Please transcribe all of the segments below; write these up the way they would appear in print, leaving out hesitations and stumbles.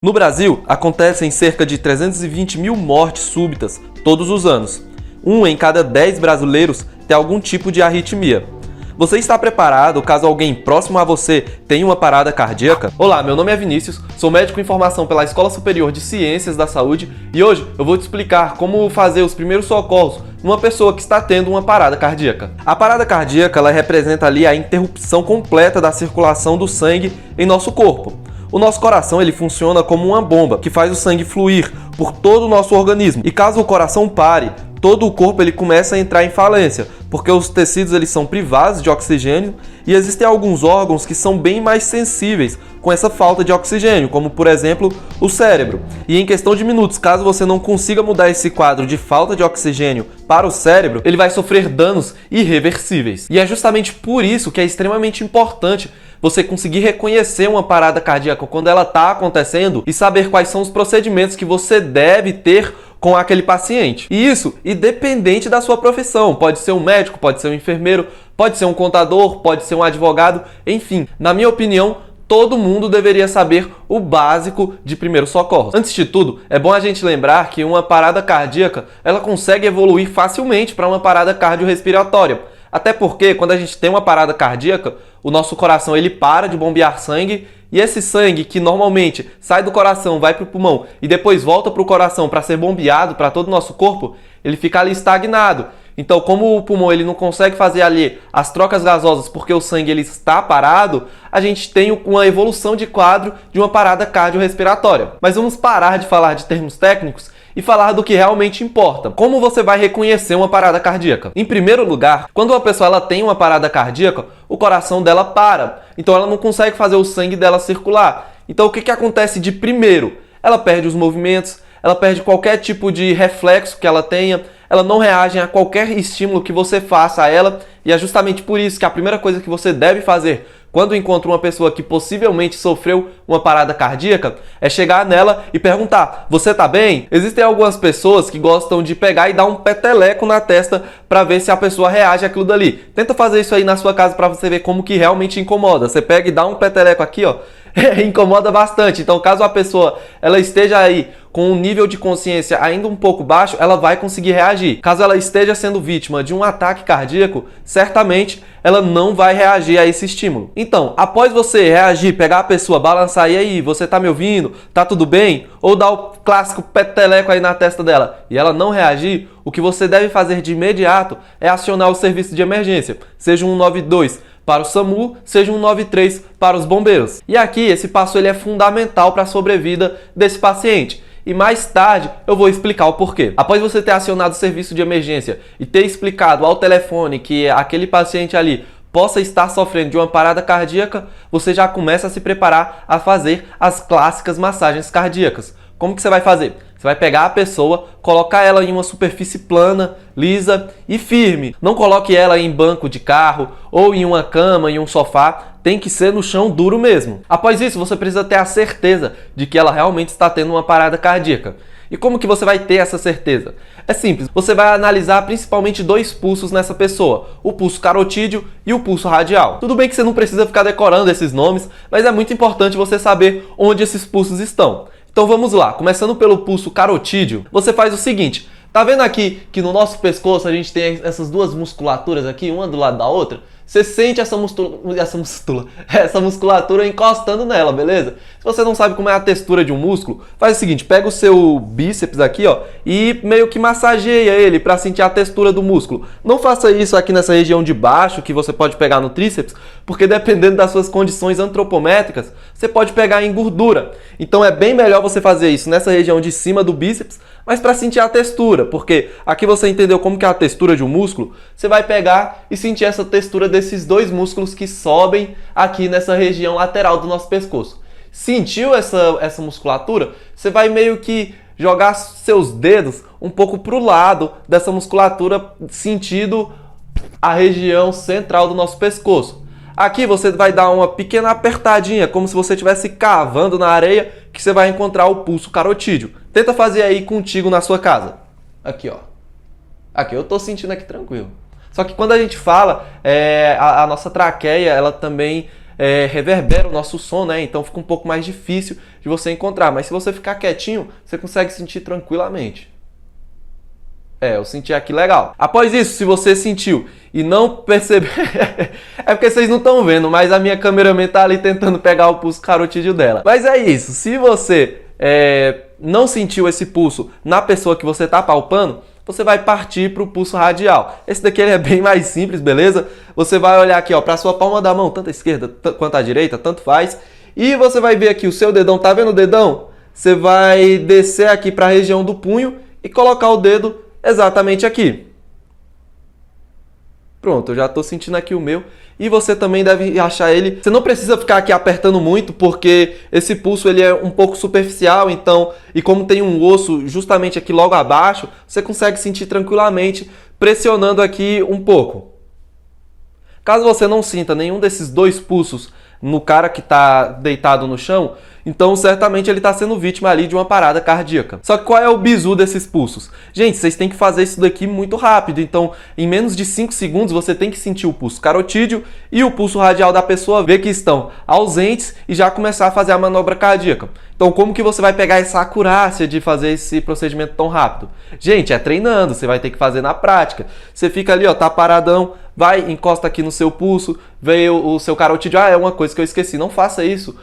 No Brasil, acontecem cerca de 320 mil mortes súbitas todos os anos. 1 em cada 10 brasileiros tem algum tipo de arritmia. Você está preparado caso alguém próximo a você tenha uma parada cardíaca? Olá, meu nome é Vinícius, sou médico em formação pela Escola Superior de Ciências da Saúde e hoje eu vou te explicar como fazer os primeiros socorros numa pessoa que está tendo uma parada cardíaca. A parada cardíaca ela representa ali a interrupção completa da circulação do sangue em nosso corpo. O nosso coração ele funciona como uma bomba que faz o sangue fluir por todo o nosso organismo. E caso o coração pare, todo o corpo ele começa a entrar em falência, porque os tecidos eles são privados de oxigênio e existem alguns órgãos que são bem mais sensíveis com essa falta de oxigênio, como por exemplo o cérebro. E em questão de minutos, caso você não consiga mudar esse quadro de falta de oxigênio para o cérebro, ele vai sofrer danos irreversíveis. E é justamente por isso que é extremamente importante você conseguir reconhecer uma parada cardíaca quando ela está acontecendo e saber quais são os procedimentos que você deve ter com aquele paciente. E isso independente da sua profissão. Pode ser um médico, pode ser um enfermeiro, pode ser um contador, pode ser um advogado, enfim. Na minha opinião, todo mundo deveria saber o básico de primeiros socorros. Antes de tudo, é bom a gente lembrar que uma parada cardíaca ela consegue evoluir facilmente para uma parada cardiorrespiratória. Até porque quando a gente tem uma parada cardíaca, o nosso coração ele para de bombear sangue e esse sangue que normalmente sai do coração, vai para o pulmão e depois volta para o coração para ser bombeado para todo o nosso corpo, ele fica ali estagnado. Então, como o pulmão ele não consegue fazer ali as trocas gasosas porque o sangue ele está parado, a gente tem uma evolução de quadro de uma parada cardiorrespiratória. Mas vamos parar de falar de termos técnicos e falar do que realmente importa. Como você vai reconhecer uma parada cardíaca? Em primeiro lugar, quando uma pessoa ela tem uma parada cardíaca, o coração dela para. Então ela não consegue fazer o sangue dela circular. Então o que acontece de primeiro? Ela perde os movimentos, ela perde qualquer tipo de reflexo que ela tenha, ela não reage a qualquer estímulo que você faça a ela, e é justamente por isso que a primeira coisa que você deve fazer quando encontra uma pessoa que possivelmente sofreu uma parada cardíaca é chegar nela e perguntar: você tá bem? Existem algumas pessoas que gostam de pegar e dar um peteleco na testa para ver se a pessoa reage àquilo dali. Tenta fazer isso aí na sua casa para você ver como que realmente incomoda. Você pega e dá um peteleco aqui, ó, incomoda bastante. Então, caso a pessoa ela esteja aí com um nível de consciência ainda um pouco baixo, ela vai conseguir reagir. Caso ela esteja sendo vítima de um ataque cardíaco, certamente ela não vai reagir a esse estímulo. Então, após você reagir, pegar a pessoa, balançar, e aí, você tá me ouvindo? Tá tudo bem? Ou dar o clássico peteleco aí na testa dela e ela não reagir, o que você deve fazer de imediato é acionar o serviço de emergência, seja um 192 para o SAMU, seja um 193 para os bombeiros. E aqui, esse passo ele é fundamental para a sobrevida desse paciente. E mais tarde eu vou explicar o porquê. Após você ter acionado o serviço de emergência e ter explicado ao telefone que aquele paciente ali possa estar sofrendo de uma parada cardíaca, você já começa a se preparar a fazer as clássicas massagens cardíacas. Como que você vai fazer? Você vai pegar a pessoa, colocar ela em uma superfície plana, lisa e firme. Não coloque ela em banco de carro ou em uma cama, em um sofá. Tem que ser no chão duro mesmo. Após isso, você precisa ter a certeza de que ela realmente está tendo uma parada cardíaca. E como que você vai ter essa certeza? É simples, você vai analisar principalmente dois pulsos nessa pessoa, o pulso carotídeo e o pulso radial. Tudo bem que você não precisa ficar decorando esses nomes, mas é muito importante você saber onde esses pulsos estão. Então vamos lá, começando pelo pulso carotídeo, você faz o seguinte: tá vendo aqui que no nosso pescoço a gente tem essas duas musculaturas aqui, uma do lado da outra? Você sente essa musculatura encostando nela, beleza? Se você não sabe como é a textura de um músculo, faz o seguinte, pega o seu bíceps aqui, ó, e meio que massageia ele para sentir a textura do músculo. Não faça isso aqui nessa região de baixo, que você pode pegar no tríceps, porque dependendo das suas condições antropométricas, você pode pegar em gordura. Então é bem melhor você fazer isso nessa região de cima do bíceps, mas para sentir a textura, porque aqui você entendeu como que é a textura de um músculo, você vai pegar e sentir essa textura desses dois músculos que sobem aqui nessa região lateral do nosso pescoço. Sentiu essa musculatura? Você vai meio que jogar seus dedos um pouco para o lado dessa musculatura, sentindo a região central do nosso pescoço. Aqui você vai dar uma pequena apertadinha, como se você estivesse cavando na areia, que você vai encontrar o pulso carotídeo. Tenta fazer aí contigo na sua casa. Aqui, ó. Aqui, eu tô sentindo aqui tranquilo. Só que quando a gente fala, a nossa traqueia, ela também reverbera o nosso som, né? Então fica um pouco mais difícil de você encontrar. Mas se você ficar quietinho, você consegue sentir tranquilamente. Eu senti aqui legal. Após isso, se você sentiu e não percebeu... é porque vocês não estão vendo, mas a minha cameraman tá ali tentando pegar o pulso carotídeo dela. Mas é isso. Se você não sentiu esse pulso na pessoa que você tá palpando, você vai partir para o pulso radial. Esse daqui ele é bem mais simples, beleza? Você vai olhar aqui, ó, para a sua palma da mão, tanto a esquerda quanto a direita, tanto faz. E você vai ver aqui o seu dedão, tá vendo o dedão? Você vai descer aqui para a região do punho e colocar o dedo exatamente aqui. Pronto, eu já estou sentindo aqui o meu. E você também deve achar ele... Você não precisa ficar aqui apertando muito, porque esse pulso ele é um pouco superficial, então... E como tem um osso justamente aqui logo abaixo, você consegue sentir tranquilamente, pressionando aqui um pouco. Caso você não sinta nenhum desses dois pulsos no cara que está deitado no chão, então certamente ele está sendo vítima ali de uma parada cardíaca. Só que qual é o bizu desses pulsos? Gente, vocês têm que fazer isso daqui muito rápido, então em menos de 5 segundos você tem que sentir o pulso carotídeo e o pulso radial da pessoa, ver que estão ausentes e já começar a fazer a manobra cardíaca. Então como que você vai pegar essa acurácia de fazer esse procedimento tão rápido? Gente, é treinando, você vai ter que fazer na prática. Você fica ali, ó, tá paradão, vai, encosta aqui no seu pulso, vê o seu carotídeo. É uma coisa que eu esqueci, não faça isso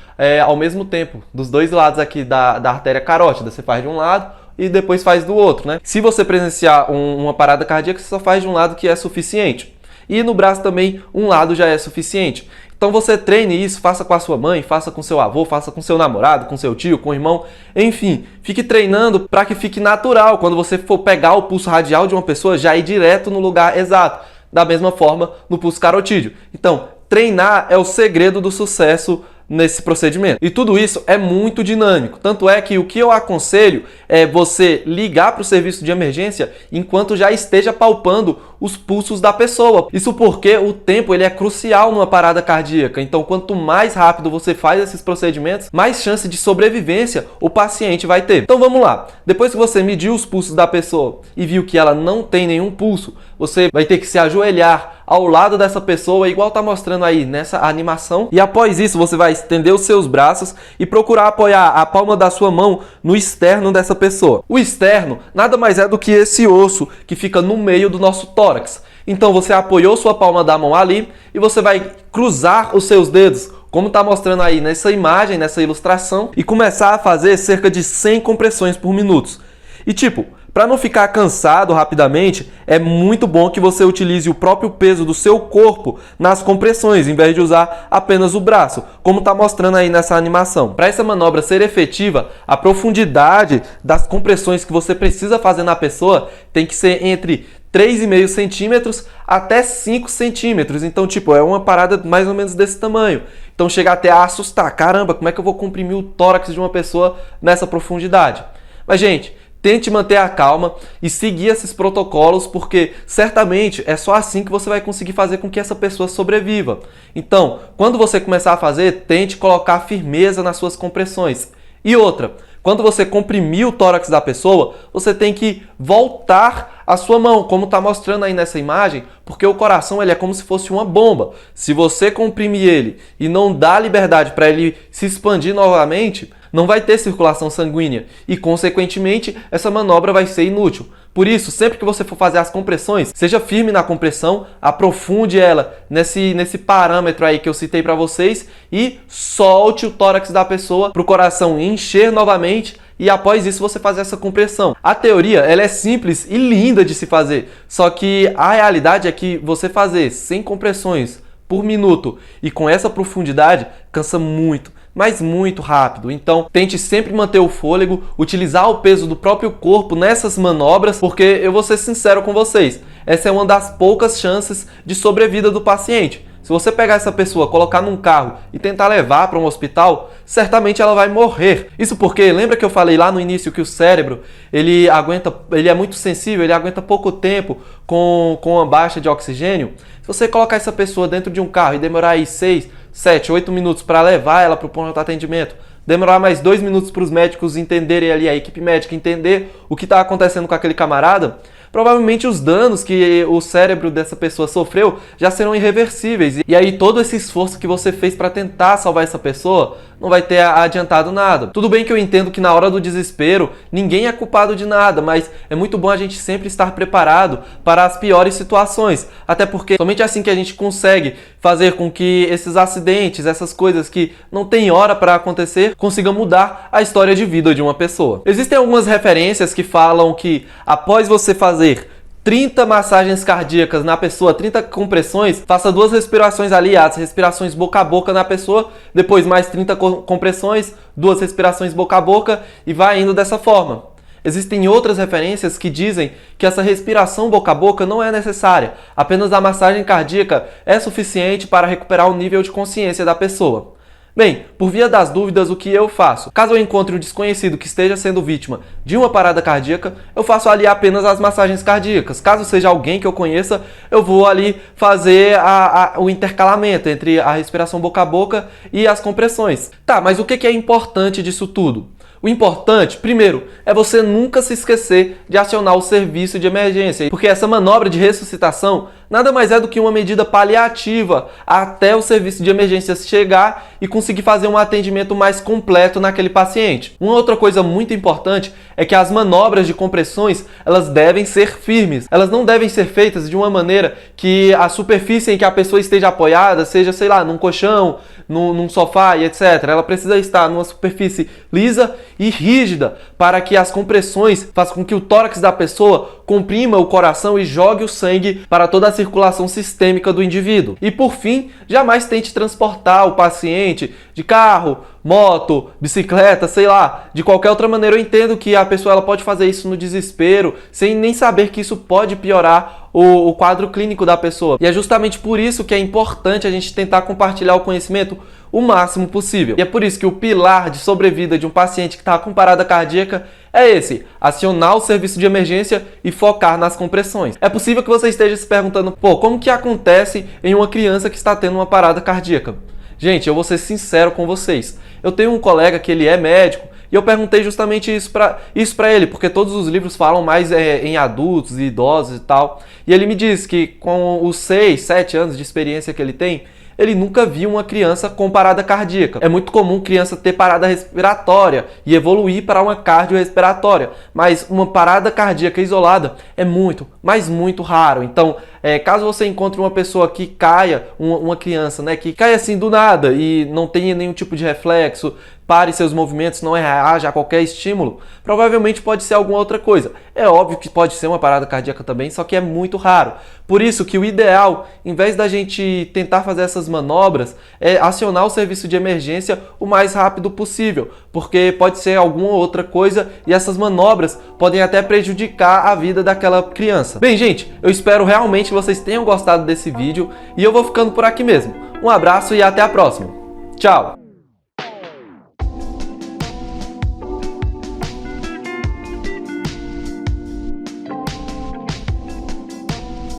ao mesmo tempo, dos dois lados aqui da artéria carótida. Você faz de um lado e depois faz do outro, né? Se você presenciar uma parada cardíaca, você só faz de um lado que é suficiente. E no braço também, um lado já é suficiente. Então você treine isso, faça com a sua mãe, faça com seu avô, faça com seu namorado, com seu tio, com o irmão, enfim, fique treinando para que fique natural. Quando você for pegar o pulso radial de uma pessoa, já ir direto no lugar exato. Da mesma forma no pulso carotídeo. Então, treinar é o segredo do sucesso nesse procedimento. E tudo isso é muito dinâmico. Tanto é que o que eu aconselho é você ligar para o serviço de emergência enquanto já esteja palpando os pulsos da pessoa. Isso porque o tempo ele é crucial numa parada cardíaca. Então, quanto mais rápido você faz esses procedimentos, mais chance de sobrevivência o paciente vai ter. Então, vamos lá. Depois que você mediu os pulsos da pessoa e viu que ela não tem nenhum pulso, você vai ter que se ajoelhar ao lado dessa pessoa, igual tá mostrando aí nessa animação. E após isso, você vai estender os seus braços e procurar apoiar a palma da sua mão no externo dessa pessoa. O externo nada mais é do que esse osso que fica no meio do nosso tórax. Então você apoiou sua palma da mão ali e você vai cruzar os seus dedos, como está mostrando aí nessa imagem, nessa ilustração, e começar a fazer cerca de 100 compressões por minuto. E tipo, para não ficar cansado rapidamente, é muito bom que você utilize o próprio peso do seu corpo nas compressões, em vez de usar apenas o braço, como está mostrando aí nessa animação. Para essa manobra ser efetiva, a profundidade das compressões que você precisa fazer na pessoa tem que ser entre 3,5 centímetros até 5 centímetros. Então, tipo, é uma parada mais ou menos desse tamanho. Então, chega até a assustar. Caramba, como é que eu vou comprimir o tórax de uma pessoa nessa profundidade? Mas, gente, tente manter a calma e seguir esses protocolos, porque certamente é só assim que você vai conseguir fazer com que essa pessoa sobreviva. Então, quando você começar a fazer, tente colocar firmeza nas suas compressões. E outra, quando você comprimir o tórax da pessoa, você tem que voltar a sua mão, como está mostrando aí nessa imagem, porque o coração ele é como se fosse uma bomba. Se você comprimir ele e não dá liberdade para ele se expandir novamente, não vai ter circulação sanguínea e, consequentemente, essa manobra vai ser inútil. Por isso, sempre que você for fazer as compressões, seja firme na compressão, aprofunde ela nesse parâmetro aí que eu citei para vocês e solte o tórax da pessoa para o coração encher novamente e após isso você fazer essa compressão. A teoria ela é simples e linda de se fazer, só que a realidade é que você fazer 100 compressões por minuto e com essa profundidade cansa muito, mas muito rápido. Então, tente sempre manter o fôlego, utilizar o peso do próprio corpo nessas manobras, porque eu vou ser sincero com vocês, essa é uma das poucas chances de sobrevida do paciente. Se você pegar essa pessoa, colocar num carro e tentar levar para um hospital, certamente ela vai morrer. Isso porque, lembra que eu falei lá no início que o cérebro, ele é muito sensível, ele aguenta pouco tempo com a baixa de oxigênio? Se você colocar essa pessoa dentro de um carro e demorar aí 6, 7, 8 minutos para levar ela para o ponto de atendimento, demorar mais 2 minutos para os médicos entenderem ali, a equipe médica entender o que está acontecendo com aquele camarada, provavelmente os danos que o cérebro dessa pessoa sofreu já serão irreversíveis. E aí todo esse esforço que você fez para tentar salvar essa pessoa não vai ter adiantado nada. Tudo bem que eu entendo que na hora do desespero ninguém é culpado de nada, mas é muito bom a gente sempre estar preparado para as piores situações. Até porque somente assim que a gente consegue fazer com que esses acidentes, essas coisas que não tem hora para acontecer, consigam mudar a história de vida de uma pessoa. Existem algumas referências que falam que após você fazer 30 massagens cardíacas na pessoa, 30 compressões, faça 2 respirações aliadas, respirações boca a boca na pessoa, depois mais 30 compressões, 2 respirações boca a boca e vai indo dessa forma. Existem outras referências que dizem que essa respiração boca a boca não é necessária, apenas a massagem cardíaca é suficiente para recuperar o nível de consciência da pessoa. Bem, por via das dúvidas, o que eu faço? Caso eu encontre um desconhecido que esteja sendo vítima de uma parada cardíaca, eu faço ali apenas as massagens cardíacas. Caso seja alguém que eu conheça, eu vou ali fazer o intercalamento entre a respiração boca a boca e as compressões. Tá, mas o que é importante disso tudo? O importante, primeiro, é você nunca se esquecer de acionar o serviço de emergência, porque essa manobra de ressuscitação nada mais é do que uma medida paliativa até o serviço de emergências chegar e conseguir fazer um atendimento mais completo naquele paciente. Uma outra coisa muito importante é que as manobras de compressões, elas devem ser firmes. Elas não devem ser feitas de uma maneira que a superfície em que a pessoa esteja apoiada seja, sei lá, num colchão, num sofá e etc. Ela precisa estar numa superfície lisa e rígida para que as compressões façam com que o tórax da pessoa comprima o coração e jogue o sangue para toda a circulação sistêmica do indivíduo. E por fim, jamais tente transportar o paciente de carro, moto, bicicleta, sei lá, de qualquer outra maneira. Eu entendo que a pessoa ela pode fazer isso no desespero, sem nem saber que isso pode piorar o quadro clínico da pessoa. E é justamente por isso que é importante a gente tentar compartilhar o conhecimento o máximo possível. E é por isso que o pilar de sobrevida de um paciente que está com parada cardíaca é esse: acionar o serviço de emergência e focar nas compressões. É possível que você esteja se perguntando, pô, como que acontece em uma criança que está tendo uma parada cardíaca? Gente, eu vou ser sincero com vocês. Eu tenho um colega que ele é médico e eu perguntei justamente isso pra ele, porque todos os livros falam mais em adultos e idosos e tal. E ele me disse que com os 6, 7 anos de experiência que ele tem, ele nunca viu uma criança com parada cardíaca. É muito comum criança ter parada respiratória e evoluir para uma cardiorrespiratória, mas uma parada cardíaca isolada é muito, mas muito raro. Então, caso você encontre uma pessoa que caia, uma criança, né, que caia assim do nada e não tenha nenhum tipo de reflexo, pare seus movimentos, não reaja a qualquer estímulo, provavelmente pode ser alguma outra coisa. É óbvio que pode ser uma parada cardíaca também, só que é muito raro. Por isso que o ideal, em vez da gente tentar fazer essas manobras, é acionar o serviço de emergência o mais rápido possível, porque pode ser alguma outra coisa e essas manobras podem até prejudicar a vida daquela criança. Bem, gente, eu espero realmente que vocês tenham gostado desse vídeo e eu vou ficando por aqui mesmo. Um abraço e até a próxima. Tchau!